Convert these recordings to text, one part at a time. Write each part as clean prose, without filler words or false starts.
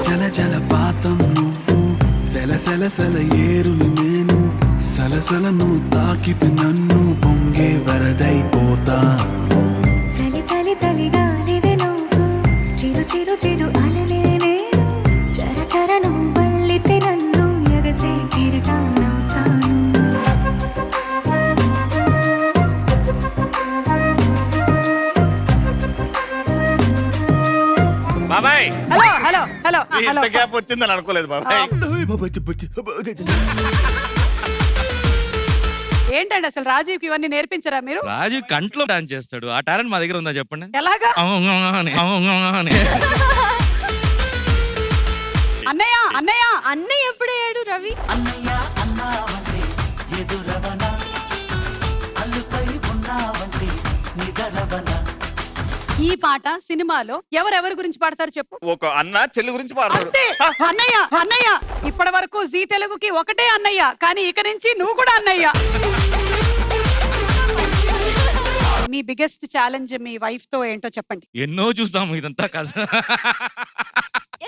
జల జలపాతం నువ్వు, సెల సెల సెల ఏరుని నేను, సలసల నువ్వు తాకితే నన్ను పొంగే వరదైపోతాను. చలి చలి చలి గాలివే నువ్వు, చిరు చిరు చిరు అలలే నేను, చర చర నువ్వు వల్లితే నన్ను ఎగసే కిరీటాన్నవుతాను. బాబాయ్ హలో హలో హలో హలో ఇంత గ్యాప్ వచ్చిందని అనుకోలేదు బాబాయ్. ఏంటండి అసలు రాజీవ్కి ఇవన్నీ నేర్పించరా మీరు? రాజు కంట్లో డాన్స్ చేస్తాడు. ఆ టాలెంట్ మా దగ్గర ఉందా చెప్పండి? ఎలాగా? అన్నయ్య అన్నయ్య అన్నయ్య ఎప్పుడయ్యాడు రవి? ఈ పాట సినిమాలో ఎవరెవరి గురించి పాడతారు చెప్పు? ఒక అన్న చెల్లి గురించి పాడతాడు. అంతే. అన్నయ్య అన్నయ్య ఇప్పటి వరకు జీ తెలుగుకి ఒకటే అన్నయ్య, కానీ ఇక నుంచి నువ్వు కూడా అన్నయ్య. మీ బిగ్గెస్ట్ ఛాలెంజ్ మీ వైఫ్ తో ఏంటో చెప్పండి. ఎన్నో చూస్తాము ఇదంతా కాదు.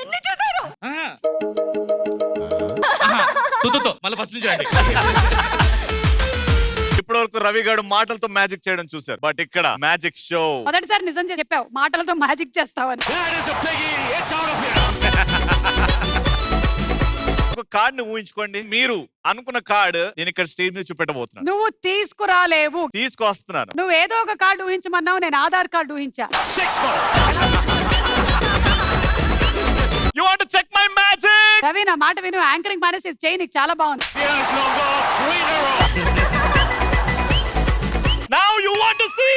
ఎన్ని చూసారు? మళ్ళీ ఫస్ట్ నుంచి రండి. ఇప్పటి వరకు రవి గారు మాటలతో మ్యాజిక్ చేయడం చూశారు, బట్ ఇక్కడ మ్యాజిక్ షో. మొదటిసారి నిజం చెప్పావు, మాటలతో మ్యాజిక్ చేస్తావని. ఒక కార్డ్ ని ఊహించుకోండి. మీరు అనుకున్న కార్డ్ నేను ఇక్కడ స్టేజ్ మీద చూపెట్టబోతున్నాను. నువ్వు తీసుకురాలేవు. తీసుకొస్తున్నాను. నువ్వు ఏదో ఒక కార్డు ఊహించమన్నావు, నేను ఆధార్ కార్డు ఊహించా. You want to check my magic? Ravi నా మాట విను, యాంకరింగ్ మానేసి ఇది చేయి, నీకు చాలా బాగుంది. Now you want to see?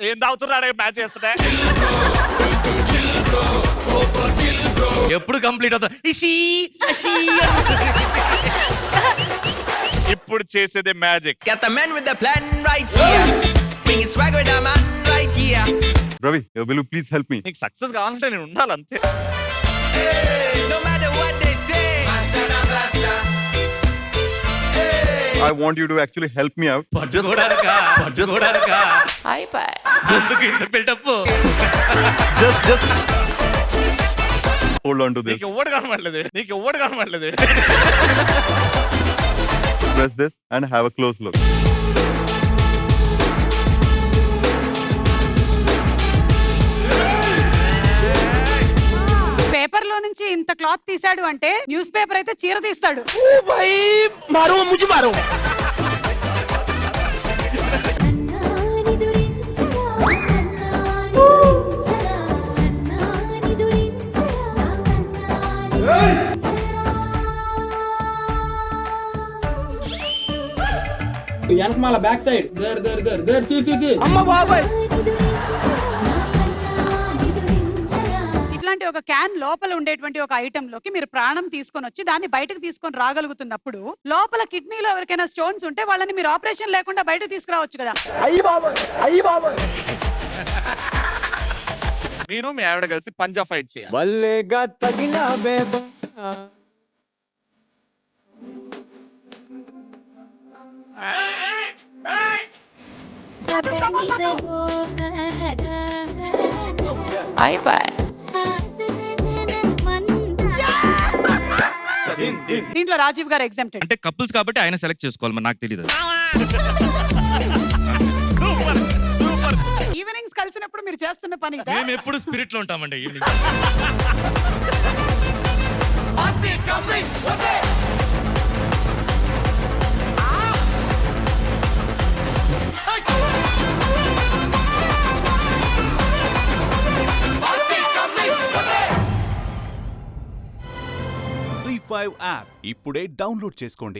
ఏం తాగుతున్నాడే మ్యాచ్ చేస్తుంటే? ఎప్పుడు కంప్లీట్ అవుతా? ఇప్పుడు చేసేదే magic. Got the man with the plan right here. Bring it swag with the man right here. Ravi, will you please help me? నీకు సక్సెస్ కావాలంటే నేను ఉండాలి అంతే. No matter what they say. Master and blaster. I want you to actually help me out. పట్టుకోడానికా? ఎందుకు ఇంత buildup? Just hold on to this. నీకు ఎవ్వడు కనబడలేదు. Press this and have a close look. Paper లో నుంచి ఇంత క్లాత్ తీసాడు అంటే న్యూస్ పేపర్ అయితే చీర తీస్తాడు. అన్నాని దురించరా, అన్నాని దురించరా, అన్నాని దురించరా, అన్నాని దురించరా. వెనకమాల బ్యాక్ సైడ్ దేర్ సి అమ్మ బాబాయ్. అన్నాని దురించరా. ఇట్లాంటి ఒక క్యాన్ లోపల ఉండేటువంటి ఒక ఐటమ్ లోకి మీరు ప్రాణం తీసుకొని వచ్చి దాన్ని బయటకు తీసుకొని రాగలుగుతున్నప్పుడు లోపల కిడ్నీలో ఎవరికైనా స్టోన్స్ ఉంటే వాళ్ళని మీరు ఆపరేషన్ లేకుండా బయటకు తీసుకురావచ్చు కదా. నేను మీ ఆవిడ కలిసి పంజా ఫైట్ చేయాలి. దీంట్లో రాజీవ్ గారు ఎగ్జామ్టెడ్. అంటే కపుల్స్ కాబట్టి ఆయన సెలెక్ట్ చేసుకోవాలి, మరి నాకు తెలియదు. ఈవినింగ్స్ కలిసినప్పుడు మీరు చేస్తున్న పని ఇదా? మేము ఎప్పుడు స్పిరిట్ లో ఉంటామండి. ఈవినింగ్ C5 యాప్ ఇప్పుడే డౌన్లోడ్ చేసుకోండి.